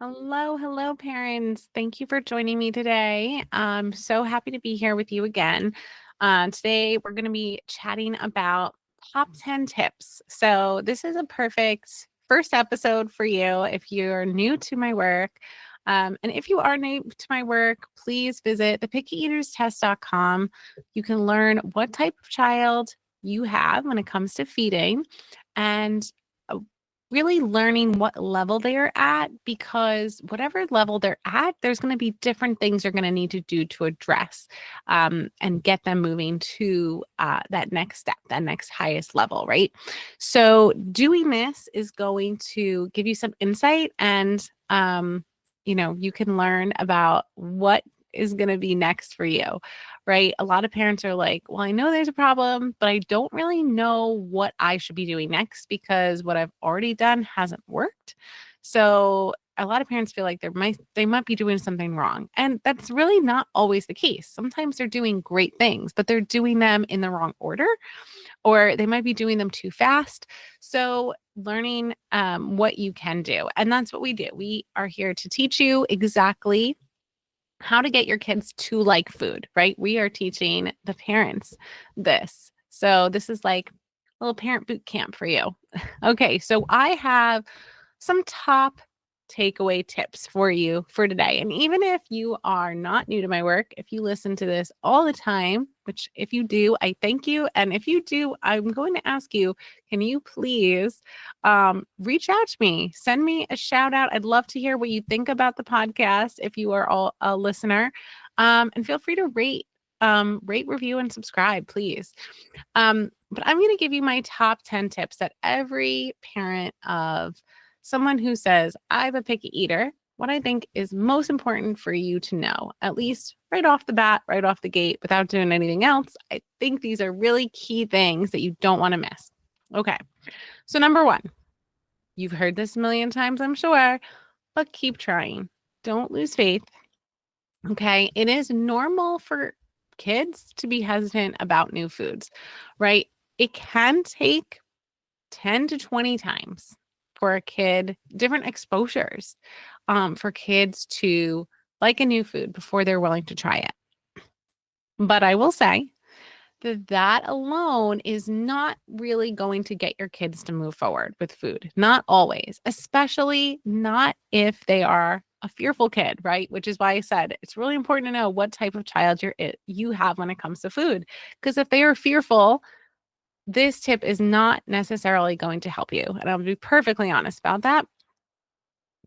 Hello, hello, parents. Thank you for joining me today. I'm so happy to be here with you again. Today, we're going to be chatting about top 10 tips. So, this is a perfect first episode for you if you're new to my work. And if you are new to my work, please visit thepickeaterstest.com. You can learn what type of child you have when it comes to feeding and really learning what level they are at, because whatever level they're at, there's going to be different things you're going to need to do to address and get them moving to that next step, that next highest level, right? So doing this is going to give you some insight and, you can learn about what is going to be next for you, right? A lot of parents are like, well, I know there's a problem, but I don't really know what I should be doing next because what I've already done hasn't worked. So a lot of parents feel like they might be doing something wrong. And that's really not always the case. Sometimes they're doing great things, but they're doing them in the wrong order, or they might be doing them too fast. So learning what you can do. And that's what we do. We are here to teach you exactly how to get your kids to like food, right? We are teaching the parents this. So this is like a little parent boot camp for you. Okay, so I have some top takeaway tips for you for today. And even if you are not new to my work, if you listen to this all the time, which if you do, I thank you. And if you do, I'm going to ask you, can you please reach out to me? Send me a shout out. I'd love to hear what you think about the podcast if you are all a listener. And feel free to rate, review, and subscribe, please. But I'm going to give you my top 10 tips that every parent of someone who says, I'm a picky eater, what I think is most important for you to know, at least right off the bat, right off the gate, without doing anything else. I think these are really key things that you don't want to miss. Okay. So, number one, you've heard this a million times, I'm sure, but keep trying. Don't lose faith. Okay. It is normal for kids to be hesitant about new foods, right? It can take 10 to 20 times for a kid, different exposures for kids to like a new food before they're willing to try it. But I will say that alone is not really going to get your kids to move forward with food. Not always, especially not if they are a fearful kid, right? Which is why I said it's really important to know what type of child you have when it comes to food. Because if they are fearful, this tip is not necessarily going to help you. And I'll be perfectly honest about that,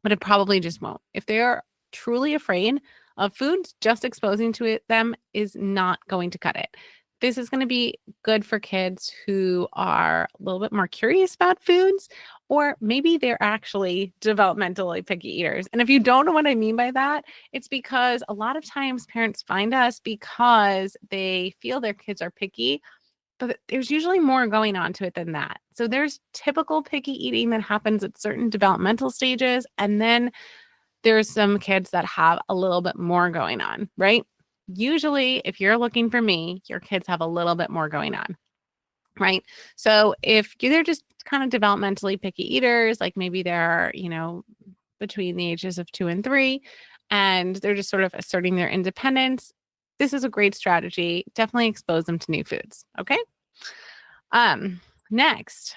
but it probably just won't. If they are truly afraid of foods, just exposing to them is not going to cut it. This is going to be good for kids who are a little bit more curious about foods, or maybe they're actually developmentally picky eaters. And if you don't know what I mean by that, it's because a lot of times parents find us because they feel their kids are picky, but there's usually more going on to it than that. So there's typical picky eating that happens at certain developmental stages. And then there's some kids that have a little bit more going on, right? Usually, if you're looking for me, your kids have a little bit more going on, right? So if they're just kind of developmentally picky eaters, like maybe they're, between the ages of 2 and 3, and they're just sort of asserting their independence, this is a great strategy. Definitely expose them to new foods. Okay. Next,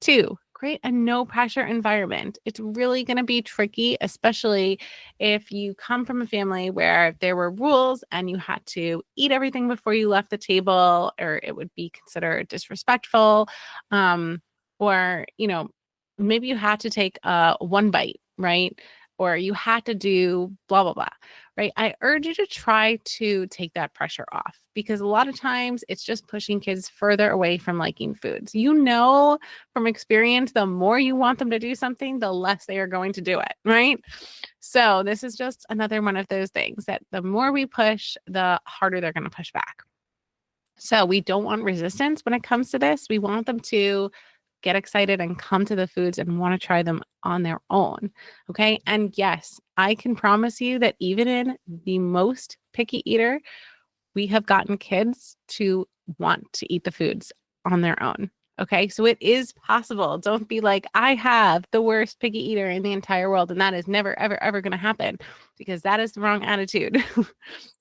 2, create a no pressure environment. It's really going to be tricky, especially if you come from a family where there were rules and you had to eat everything before you left the table, or it would be considered disrespectful. Or, maybe you had to take one bite, right? Or you had to do blah, blah, blah, right? I urge you to try to take that pressure off, because a lot of times it's just pushing kids further away from liking foods. From experience, the more you want them to do something, the less they are going to do it, right? So this is just another one of those things that the more we push, the harder they're going to push back. So we don't want resistance when it comes to this. We want them to get excited and come to the foods and want to try them on their own. Okay. And yes, I can promise you that even in the most picky eater, we have gotten kids to want to eat the foods on their own. Okay, so it is possible. Don't be like, I have the worst picky eater in the entire world, and that is never, ever, ever going to happen, because that is the wrong attitude.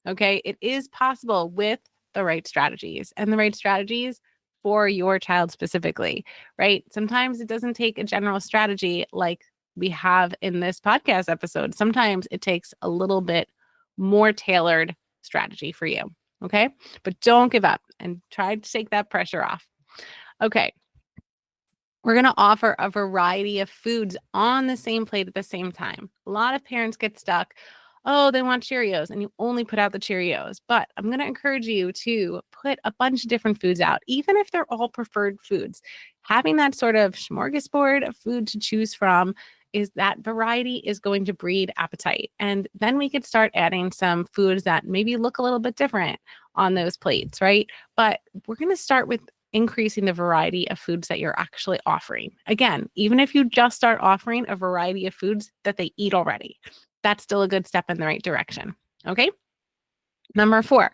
Okay, it is possible with the right strategies, and the right strategies for your child specifically, right? Sometimes it doesn't take a general strategy like we have in this podcast episode. Sometimes it takes a little bit more tailored strategy for you. Okay, but don't give up and try to take that pressure off. Okay, we're going to offer a variety of foods on the same plate at the same time. A lot of parents get stuck. Oh, they want Cheerios, and you only put out the Cheerios. But I'm going to encourage you to put a bunch of different foods out, even if they're all preferred foods. Having that sort of smorgasbord of food to choose from is that variety is going to breed appetite. And then we could start adding some foods that maybe look a little bit different on those plates, right? But we're going to start with increasing the variety of foods that you're actually offering. Again, even if you just start offering a variety of foods that they eat already, that's still a good step in the right direction. Okay. Number 4,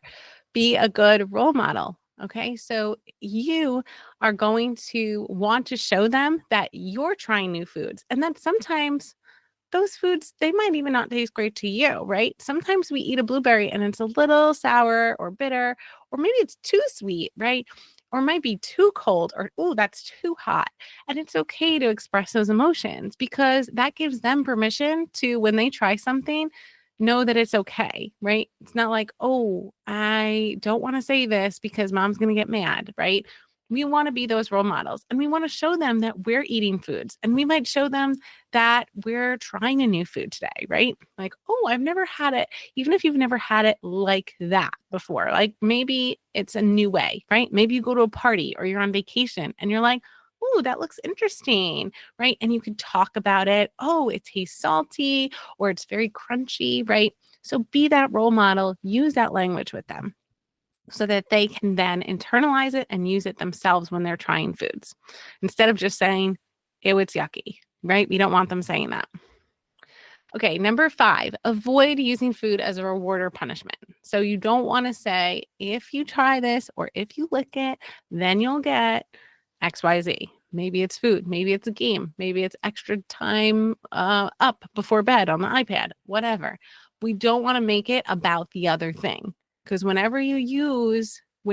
be a good role model. Okay. So you are going to want to show them that you're trying new foods and that sometimes those foods, they might even not taste great to you, right? Sometimes we eat a blueberry and it's a little sour or bitter, or maybe it's too sweet, right? Or might be too cold, or, oh, that's too hot. And it's okay to express those emotions because that gives them permission to, when they try something, know that it's okay, right? It's not like, oh, I don't want to say this because mom's going to get mad, right? We want to be those role models and we want to show them that we're eating foods, and we might show them that we're trying a new food today, right? Like, oh, I've never had it. Even if you've never had it like that before, like maybe it's a new way, right? Maybe you go to a party or you're on vacation and you're like, oh, that looks interesting, right? And you can talk about it. Oh, it tastes salty or it's very crunchy, right? So be that role model, use that language with them so that they can then internalize it and use it themselves when they're trying foods instead of just saying, ew, it's yucky, right? We don't want them saying that. Okay, number 5, avoid using food as a reward or punishment. So you don't want to say, if you try this or if you lick it, then you'll get XYZ. Maybe it's food, maybe it's a game, maybe it's extra time up before bed on the iPad, whatever. We don't want to make it about the other thing, because when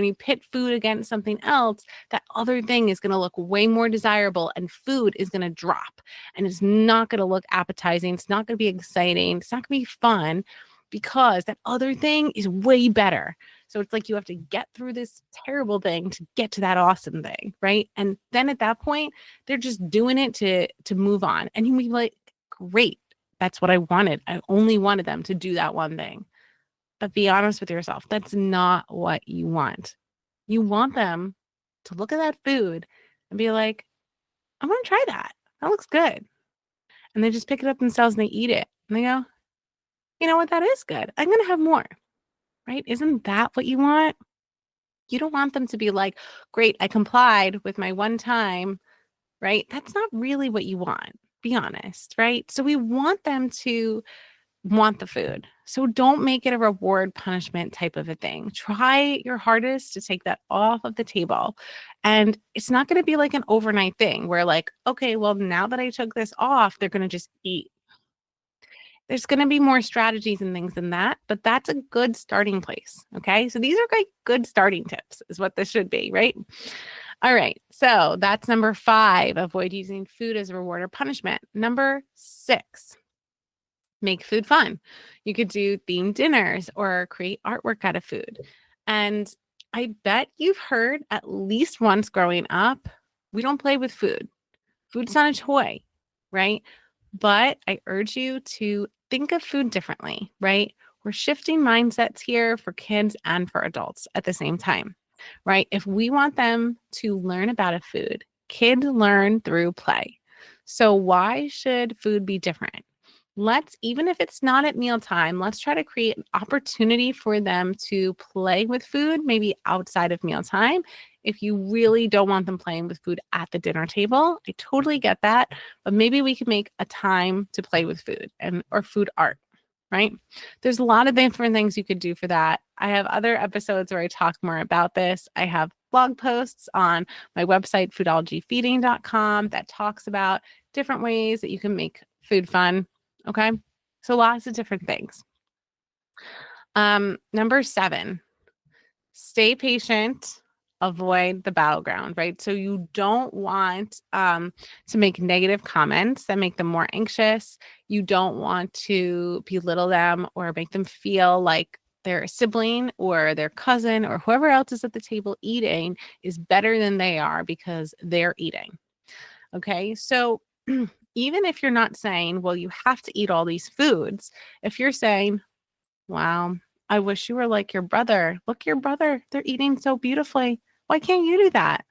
you pit food against something else, that other thing is going to look way more desirable and food is going to drop and it's not going to look appetizing. It's not going to be exciting. It's not going to be fun because that other thing is way better. So it's like you have to get through this terrible thing to get to that awesome thing, right? And then at that point, they're just doing it to move on. And you can be like, great, that's what I wanted. I only wanted them to do that one thing. But be honest with yourself. That's not what you want. You want them to look at that food and be like, I want to try that. That looks good. And they just pick it up themselves and they eat it. And they go, you know what? That is good. I'm going to have more. Right? Isn't that what you want? You don't want them to be like, great, I complied with my one time. Right? That's not really what you want. Be honest. Right? So we want them to want the food. So don't make it a reward punishment type of a thing. Try your hardest to take that off of the table. And it's not going to be like an overnight thing where, like, okay, well, now that I took this off, they're going to just eat. There's going to be more strategies and things than that, but that's a good starting place. Okay. So these are like good starting tips, is what this should be, right? All right. So that's number 5. Avoid using food as a reward or punishment. Number 6. Make food fun. You could do themed dinners or create artwork out of food. And I bet you've heard at least once growing up, we don't play with food. Food's not a toy, right? But I urge you to think of food differently, right? We're shifting mindsets here for kids and for adults at the same time, right? If we want them to learn about a food, kids learn through play. So why should food be different? Even if it's not at mealtime, let's try to create an opportunity for them to play with food, maybe outside of mealtime. If you really don't want them playing with food at the dinner table, I totally get that. But maybe we can make a time to play with food or food art. right? There's a lot of different things you could do for that. I have other episodes where I talk more about this. I have blog posts on my website, foodologyfeeding.com, that talks about different ways that you can make food fun. Okay. So lots of different things. Number 7, stay patient, avoid the battleground, right? So you don't want to make negative comments that make them more anxious. You don't want to belittle them or make them feel like their sibling or their cousin or whoever else is at the table eating is better than they are because they're eating. Okay. So even if you're not saying, well, you have to eat all these foods, if you're saying, wow, I wish you were like your brother. Look, your brother, they're eating so beautifully. Why can't you do that?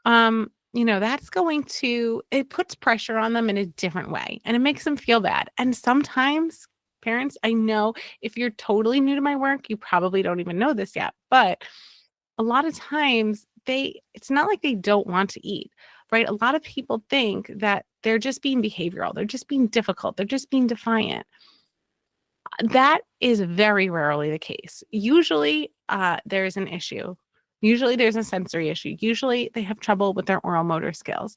That's going to, it puts pressure on them in a different way and it makes them feel bad. And sometimes parents, I know if you're totally new to my work, you probably don't even know this yet, but a lot of times it's not like they don't want to eat, right? A lot of people think that they're just being behavioral. They're just being difficult. They're just being defiant. That is very rarely the case. Usually, there's an issue. Usually, there's a sensory issue. Usually, they have trouble with their oral motor skills.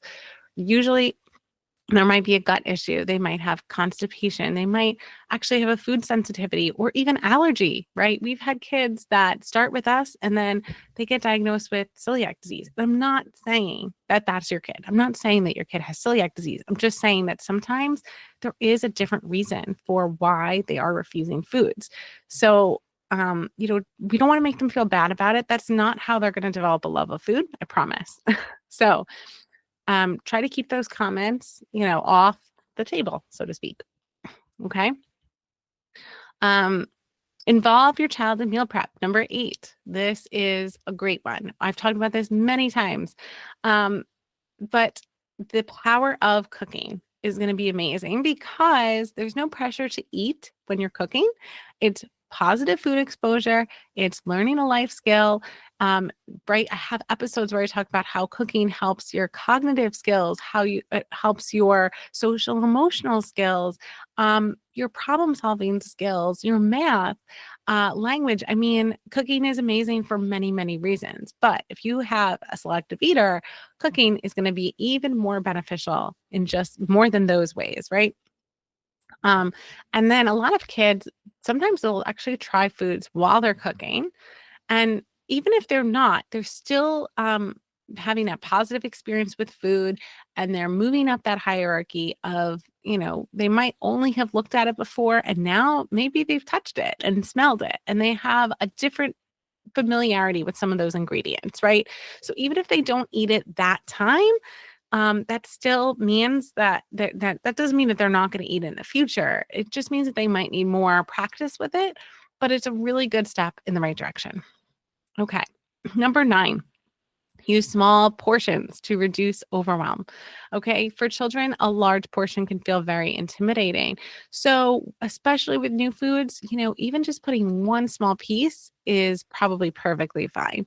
Usually, there might be a gut issue. They might have constipation. They might actually have a food sensitivity or even allergy, right? We've had kids that start with us and then they get diagnosed with celiac disease. I'm not saying that that's your kid. I'm not saying that your kid has celiac disease. I'm just saying that sometimes there is a different reason for why they are refusing foods. So, we don't want to make them feel bad about it. That's not how they're going to develop a love of food. I promise. So, try to keep those comments, off the table, so to speak. Okay. Involve your child in meal prep. Number 8. This is a great one. I've talked about this many times. But the power of cooking is going to be amazing because there's no pressure to eat when you're cooking. It's positive food exposure. It's learning a life skill. Right. I have episodes where I talk about how cooking helps your cognitive skills, it helps your social and emotional skills, your problem solving skills, your math, language. I mean, cooking is amazing for many, many reasons. But if you have a selective eater, cooking is going to be even more beneficial in just more than those ways, right? And then a lot of kids, sometimes they'll actually try foods while they're cooking. And even if they're not, they're still having a positive experience with food and they're moving up that hierarchy of, they might only have looked at it before and now maybe they've touched it and smelled it and they have a different familiarity with some of those ingredients, right? So even if they don't eat it that time, that still means that doesn't mean that they're not going to eat it in the future. It just means that they might need more practice with it, but it's a really good step in the right direction. Okay. Number 9, use small portions to reduce overwhelm. Okay. For children, a large portion can feel very intimidating. So, especially with new foods, even just putting one small piece is probably perfectly fine,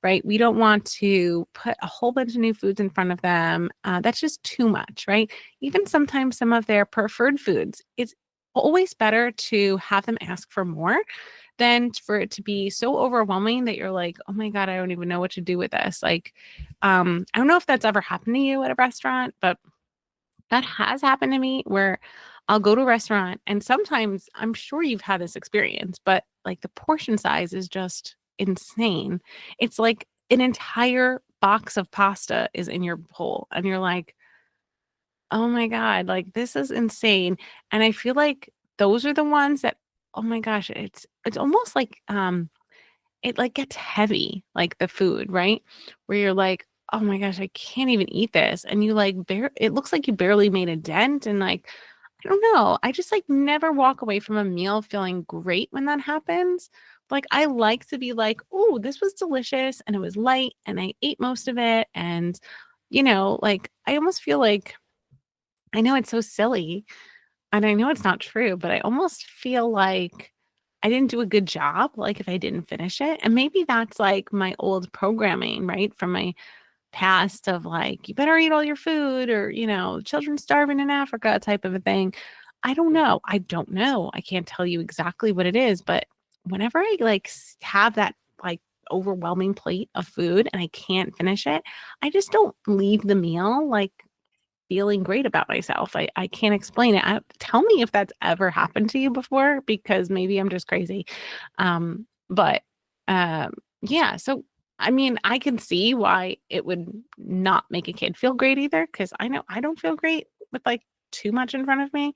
right? We don't want to put a whole bunch of new foods in front of them. That's just too much, right? Even sometimes some of their preferred foods, it's always better to have them ask for more than for it to be so overwhelming that you're like, oh my God, I don't even know what to do with this. Like, I don't know if that's ever happened to you at a restaurant, but that has happened to me where I'll go to a restaurant and sometimes I'm sure you've had this experience, but like the portion size is just insane. It's like an entire box of pasta is in your bowl and you're like, oh my God, like this is insane. And I feel like those are the ones that, oh my gosh, it's almost like it like gets heavy, like the food, right? Where you're like, oh my gosh, I can't even eat this. And you like it looks like you barely made a dent. And like, I don't know. I just like never walk away from a meal feeling great when that happens. Like I like to be like, oh, this was delicious and it was light and I ate most of it. And, like I almost feel like I know it's so silly and I know it's not true, but I almost feel like I didn't do a good job, like, if I didn't finish it, and maybe that's, like, my old programming, right, from my past of, like, "You better eat all your food," or, "Children starving in Africa," type of a thing, I don't know. I don't know. I can't tell you exactly what it is, but whenever I like have that like overwhelming plate of food and I can't finish it, I just don't leave the meal like feeling great about myself. I can't explain it. Tell me if that's ever happened to you before, because maybe I'm just crazy. But yeah, so I mean, I can see why it would not make a kid feel great either, because I know I don't feel great with like too much in front of me.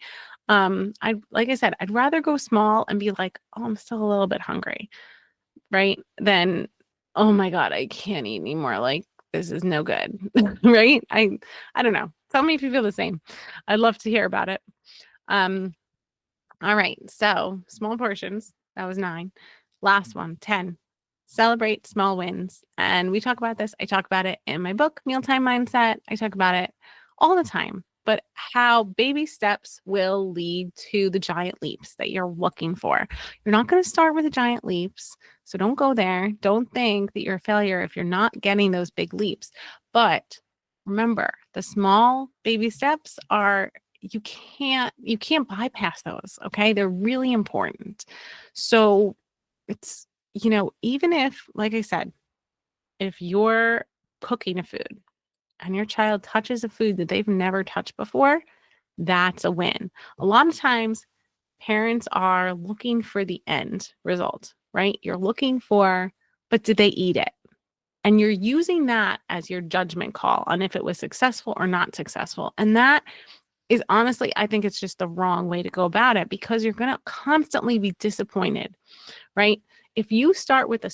I like I said, I'd rather go small and be like, oh, I'm still a little bit hungry, right? Than, oh my God, I can't eat anymore. Like this is no good. Right? I don't know. Tell me if you feel the same. I'd love to hear about it. Um, all right. So small portions. That was 9. Last one, 10. Celebrate small wins. And we talk about this. I talk about it in my book, Mealtime Mindset. I talk about it all the time. But how baby steps will lead to the giant leaps that you're looking for. You're not going to start with the giant leaps. So don't go there. Don't think that you're a failure if you're not getting those big leaps. But remember, the small baby steps are you can't bypass those, okay? They're really important. So it's, even if, like I said, if you're cooking a food and your child touches a food that they've never touched before, that's a win. A lot of times parents are looking for the end result, right? You're looking for, but did they eat it? And you're using that as your judgment call on if it was successful or not successful. And that is honestly, I think it's just the wrong way to go about it, because you're going to constantly be disappointed, right? If you start with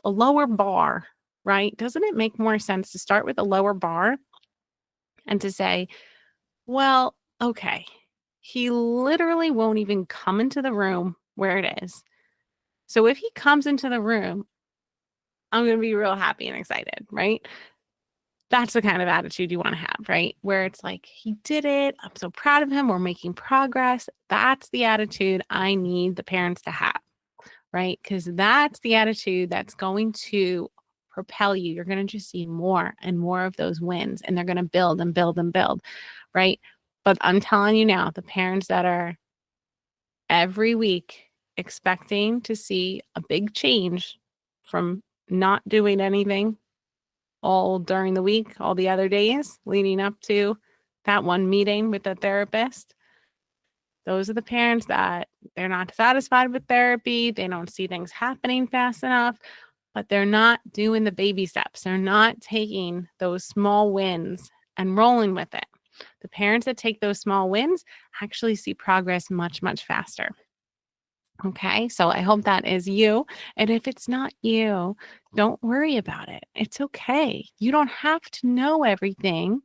a lower bar, right? Doesn't it make more sense to start with a lower bar and to say, well, okay, he literally won't even come into the room where it is. So if he comes into the room, I'm going to be real happy and excited, right? That's the kind of attitude you want to have, right? Where it's like, he did it. I'm so proud of him. We're making progress. That's the attitude I need the parents to have, right? Because that's the attitude that's going to propel you. You're going to just see more and more of those wins, and they're going to build and build and build, right? But I'm telling you now, the parents that are every week expecting to see a big change from not doing anything all during the week, all the other days leading up to that one meeting with the therapist. Those are the parents that they're not satisfied with therapy. They don't see things happening fast enough, but they're not doing the baby steps. They're not taking those small wins and rolling with it. The parents that take those small wins actually see progress much, much faster. Okay, so I hope that is you. And if it's not you, don't worry about it. It's okay. You don't have to know everything,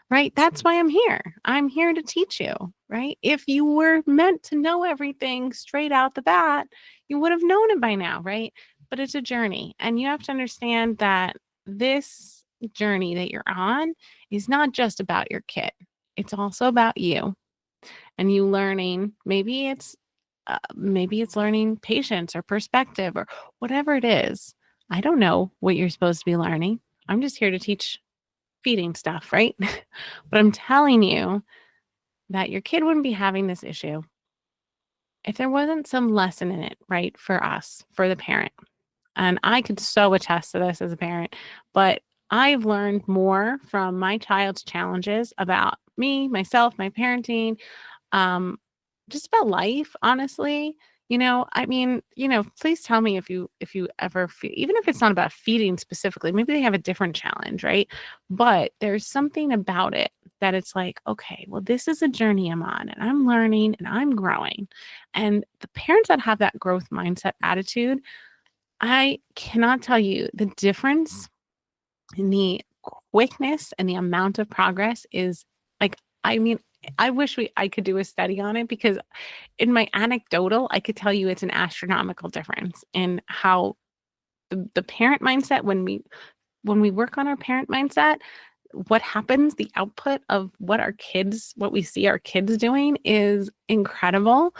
right? That's why I'm here. I'm here to teach you, right? If you were meant to know everything straight out the bat, you would have known it by now, right? But it's a journey. And you have to understand that this journey that you're on is not just about your kid, it's also about you and you learning. Maybe it's learning patience or perspective or whatever it is. I don't know what you're supposed to be learning. I'm just here to teach feeding stuff, right? But I'm telling you that your kid wouldn't be having this issue if there wasn't some lesson in it, right? For us, for the parent. And I could so attest to this as a parent, but I've learned more from my child's challenges about me, myself, my parenting, um, just about life, honestly. I mean, please tell me if you ever feel, even if it's not about feeding specifically, maybe they have a different challenge, right? But there's something about it that it's like, okay, well, this is a journey I'm on and I'm learning and I'm growing. And the parents that have that growth mindset attitude, I cannot tell you the difference in the quickness and the amount of progress is like, I mean, I wish I could do a study on it, because in my anecdotal, I could tell you it's an astronomical difference in how the parent mindset, when we work on our parent mindset, what happens, the output of what we see our kids doing is incredible.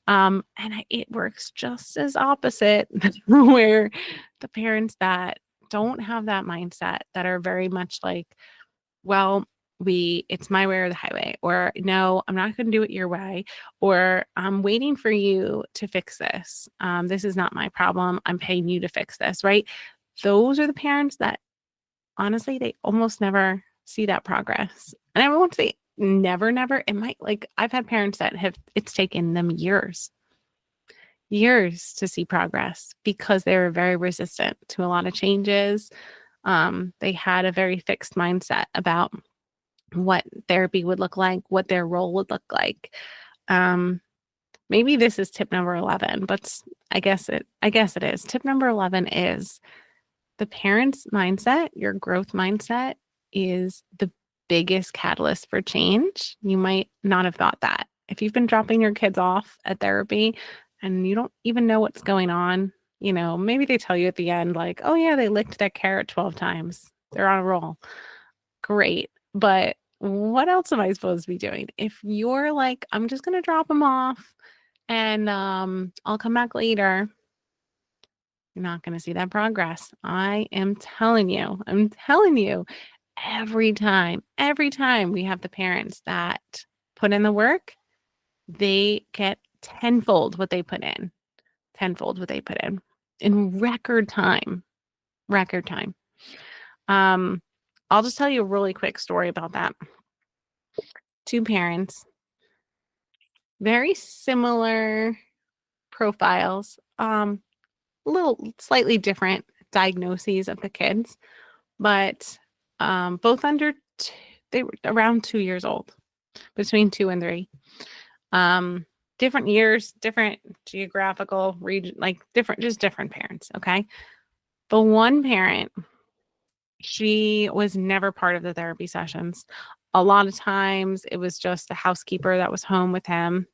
And it works just as opposite where the parents that don't have that mindset, that are very much like, well, it's my way or the highway, or no, I'm not going to do it your way, or I'm waiting for you to fix this. This is not my problem. I'm paying you to fix this, right? Those are the parents that honestly, they almost never see that progress. And I won't say never, never. It might, like, I've had parents that it's taken them years to see progress because they were very resistant to a lot of changes. They had a very fixed mindset about what therapy would look like, what their role would look like. Um, Maybe this is tip number 11, but I guess it is. Tip number 11 is the parent's mindset, your growth mindset is the biggest catalyst for change. You might not have thought that. If you've been dropping your kids off at therapy and you don't even know what's going on, maybe they tell you at the end, like, oh, yeah, they licked that carrot 12 times. They're on a roll. Great. But what else am I supposed to be doing? If you're like, I'm just going to drop them off and I'll come back later, you're not going to see that progress. I'm telling you, every time we have the parents that put in the work, they get tenfold what they put in record time. Record time. I'll just tell you a really quick story about that. Two parents, very similar profiles, little slightly different diagnoses of the kids, but both they were around 2 years old, between 2 and 3. Different years, different geographical region, like different parents. Okay. The one parent, she was never part of the therapy sessions. A lot of times it was just the housekeeper that was home with him.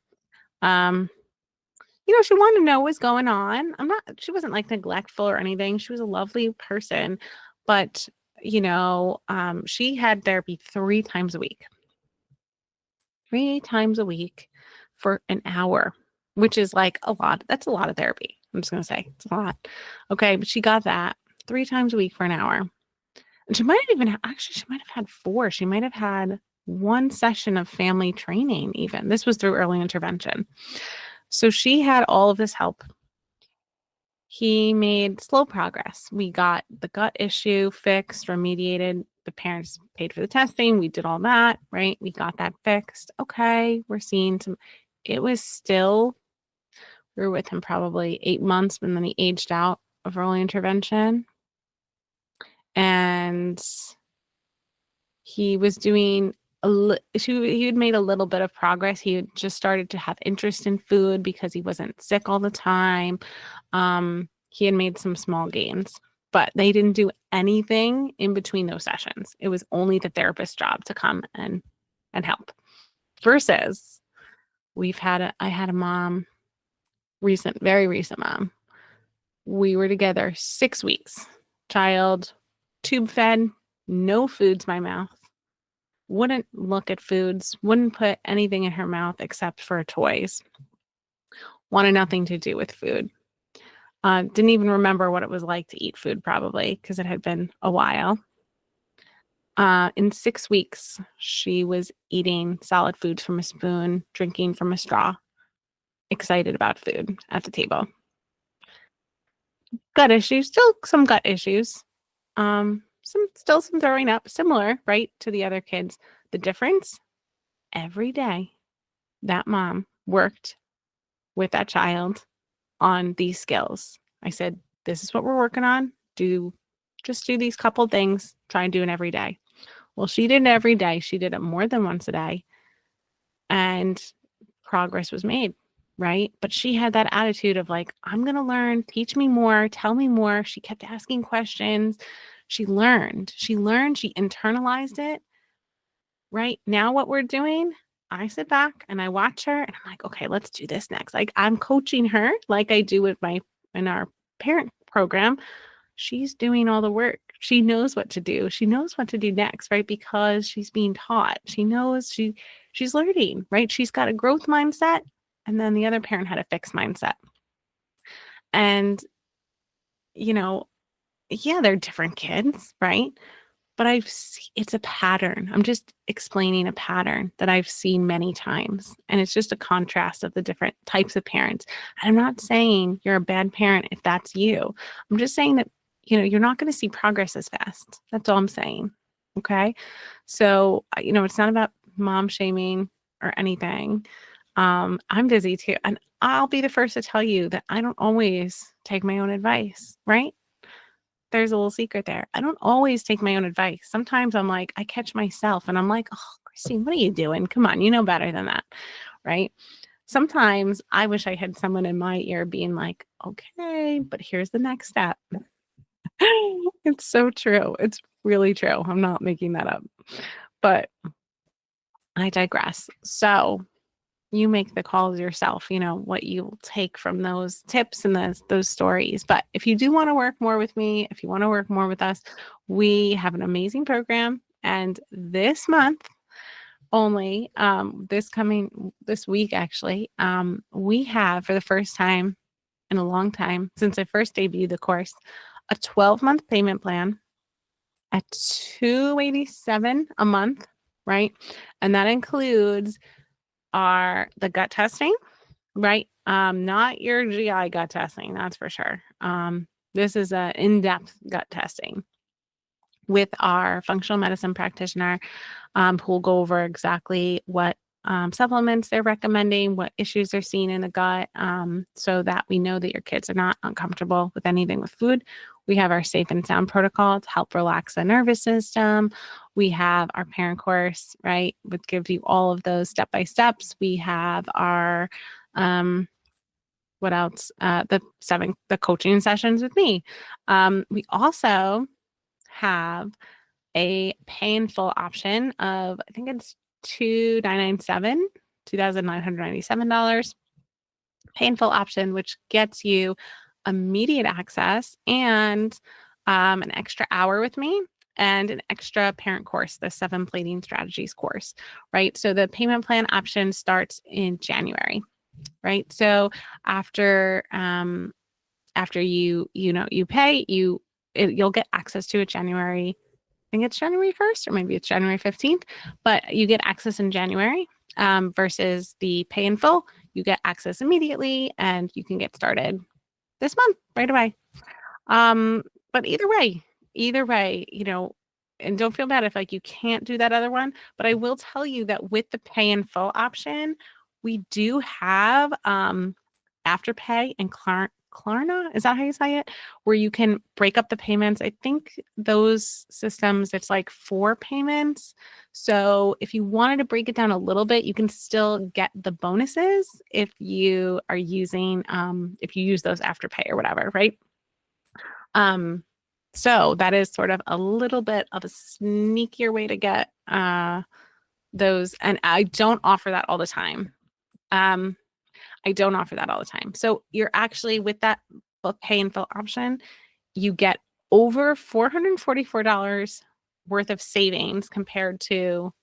Um, she wanted to know what was going on. She wasn't like neglectful or anything. She was a lovely person, but she had therapy 3 times a week. 3 times a week for an hour, which is like a lot. That's a lot of therapy. I'm just going to say it's a lot. Okay. But she got that 3 times a week for an hour. And she might have had 4. She might have had 1 session of family training even. This was through early intervention. So she had all of this help. He made slow progress. We got the gut issue fixed, remediated. The parents paid for the testing. We did all that, right? We got that fixed. Okay, we're seeing some. We were with him probably 8 months, and then he aged out of early intervention. And he was doing he had made a little bit of progress. He had just started to have interest in food because he wasn't sick all the time. He had made some small gains, but they didn't do anything in between those sessions. It was only the therapist's job to come and help. Versus I had a mom, very recent mom. We were together 6 weeks. Child, tube fed, no food to my mouth. Wouldn't look at foods, wouldn't put anything in her mouth except for toys. Wanted nothing to do with food. Didn't even remember what it was like to eat food, probably, because it had been a while. In 6 weeks, she was eating solid food from a spoon, drinking from a straw, excited about food at the table. Gut issues, still some gut issues. Still some throwing up, similar, right, to the other kids. The difference, every day, that mom worked with that child on these skills. I said, this is what we're working on. Just do these couple things. Try and do it every day. Well, she did it every day. She did it more than once a day. And progress was made, right? But she had that attitude of like, I'm going to learn, teach me more, tell me more. She kept asking questions. She learned, she internalized it. Right now, what we're doing, I sit back and I watch her and I'm like, okay, let's do this next. Like I'm coaching her like I do in our parent program. She's doing all the work. She knows what to do. She knows what to do next, right? Because she's being taught. She knows she's learning, right? She's got a growth mindset. And then the other parent had a fixed mindset. And, yeah, they're different kids, right? but it's a pattern. I'm just explaining a pattern that I've seen many times. And it's just a contrast of the different types of parents. And I'm not saying you're a bad parent if that's you. I'm just saying that, you're not going to see progress as fast. That's all I'm saying. Okay. So, it's not about mom shaming or anything. I'm busy too. And I'll be the first to tell you that I don't always take my own advice, right? There's a little secret there. I don't always take my own advice. Sometimes I'm like, I catch myself and I'm like, oh, Christine, what are you doing? Come on, you know better than that. Right. Sometimes I wish I had someone in my ear being like, okay, but here's the next step. It's so true. It's really true. I'm not making that up. But I digress. So you make the calls yourself, what you take from those tips and those stories. But if you do want to work more with me, if you want to work more with us, we have an amazing program. And this month only, this week actually, we have, for the first time in a long time since I first debuted the course, a 12-month payment plan at $287 a month, right? And that includes the gut testing, right? Not your GI gut testing, that's for sure. This is an in-depth gut testing with our functional medicine practitioner, who will go over exactly what supplements they're recommending, what issues they're seeing in the gut, so that we know that your kids are not uncomfortable with anything with food. We have our safe and sound protocol to help relax the nervous system. We have our parent course, right, which gives you all of those step-by-steps. We have our, what else? The coaching sessions with me. We also have a pay in full option of, I think it's $2,997 pay in full option, which gets you immediate access and an extra hour with me and an extra parent course, the 7 plating strategies course, right? So the payment plan option starts in January, right? So after you pay, you'll get access to it January. I think it's January 1st or maybe it's January 15th, but you get access in January, versus the pay in full. You get access immediately and you can get started this month right away. But either way, and don't feel bad if like you can't do that other one, but I will tell you that with the pay in full option, we do have Afterpay and Klarna, is that how you say it? Where you can break up the payments. I think those systems, it's like 4 payments. So if you wanted to break it down a little bit, you can still get the bonuses if you are using, if you use those Afterpay or whatever, right? So that is sort of a little bit of a sneakier way to get those. And I don't offer that all the time. So you're actually, with that pay in full option, you get over $444 worth of savings compared to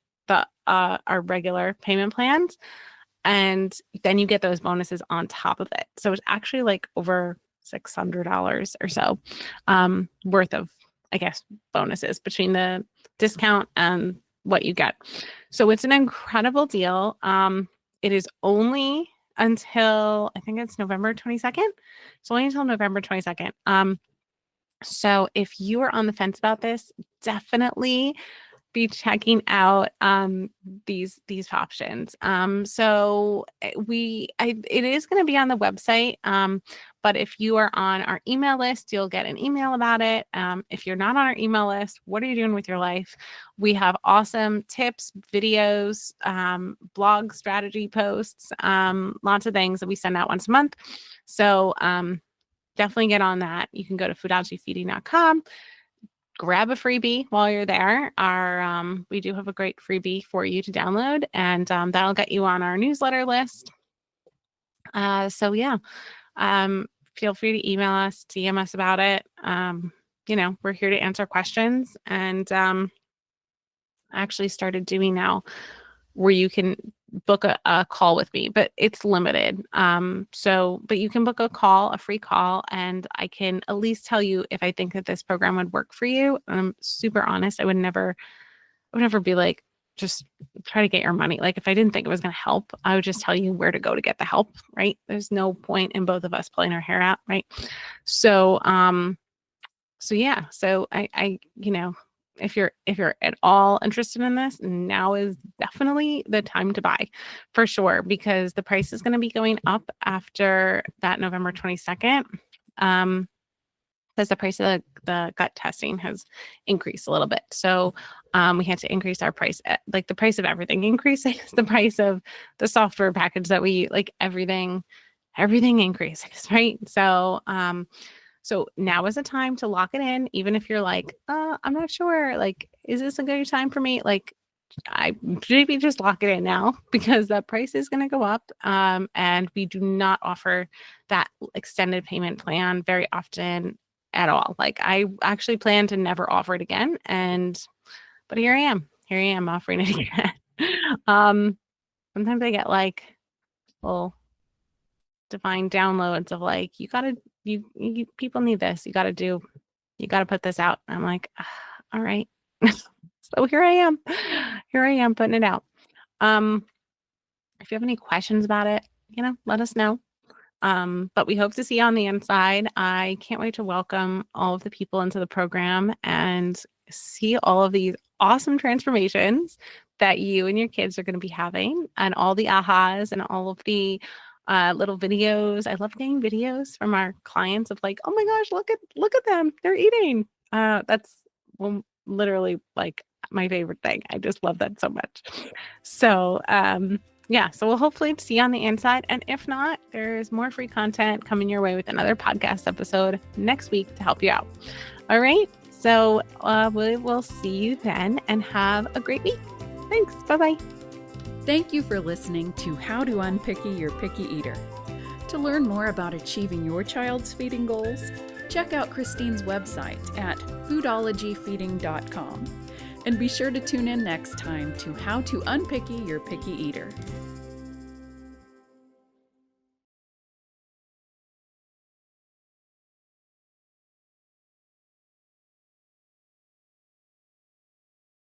our regular payment plans. And then you get those bonuses on top of it. So it's actually like over $600 or so worth of, I guess, bonuses between the discount and what you get. So it's an incredible deal. It is only until, I think it's November 22nd. It's only until November 22nd. So if you are on the fence about this, definitely be checking out these options. So it is going to be on the website, but if you are on our email list, you'll get an email about it. If you're not on our email list, what are you doing with your life? We have awesome tips, videos, blog strategy posts, lots of things that we send out once a month. So definitely get on that. You can go to foodalgfeeding.com. Grab a freebie while you're there. We do have a great freebie for you to download, and that'll get you on our newsletter list. So yeah, feel free to email us, DM us about it. We're here to answer questions, and I actually started doing now where you can book a call with me, but it's limited. But you can book a free call, and I can at least tell you if I think that this program would work for you. I'm super honest. I would never be like, just try to get your money. Like if I didn't think it was going to help, I would just tell you where to go to get the help. Right. There's no point in both of us pulling our hair out. Right. So, yeah. So if you're at all interested in this, now is definitely the time to buy for sure, because the price is going to be going up after that November 22nd. Because the price of the gut testing has increased a little bit. So we had to increase our price, like the price of everything increases, the price of the software package that we like, everything increases, right? So so now is the time to lock it in, even if you're like, I'm not sure, like, is this a good time for me? Like, I maybe just lock it in now, because the price is going to go up. And we do not offer that extended payment plan very often at all. Like I actually plan to never offer it again. But here I am offering it again. Sometimes I get like little divine downloads of like, you people need this. You got to put this out. I'm like, all right. So here I am putting it out. If you have any questions about it, let us know. But we hope to see you on the inside. I can't wait to welcome all of the people into the program and see all of these awesome transformations that you and your kids are going to be having, and all the ahas and all of the little videos. I love getting videos from our clients of like, oh my gosh, look at them. They're eating. That's literally like my favorite thing. I just love that so much. So, yeah, so we'll hopefully see you on the inside. And if not, there's more free content coming your way with another podcast episode next week to help you out. All right. So we will see you then, and have a great week. Thanks. Bye-bye. Thank you for listening to How to Unpicky Your Picky Eater. To learn more about achieving your child's feeding goals, check out Christine's website at foodologyfeeding.com. And be sure to tune in next time to How to Unpicky Your Picky Eater.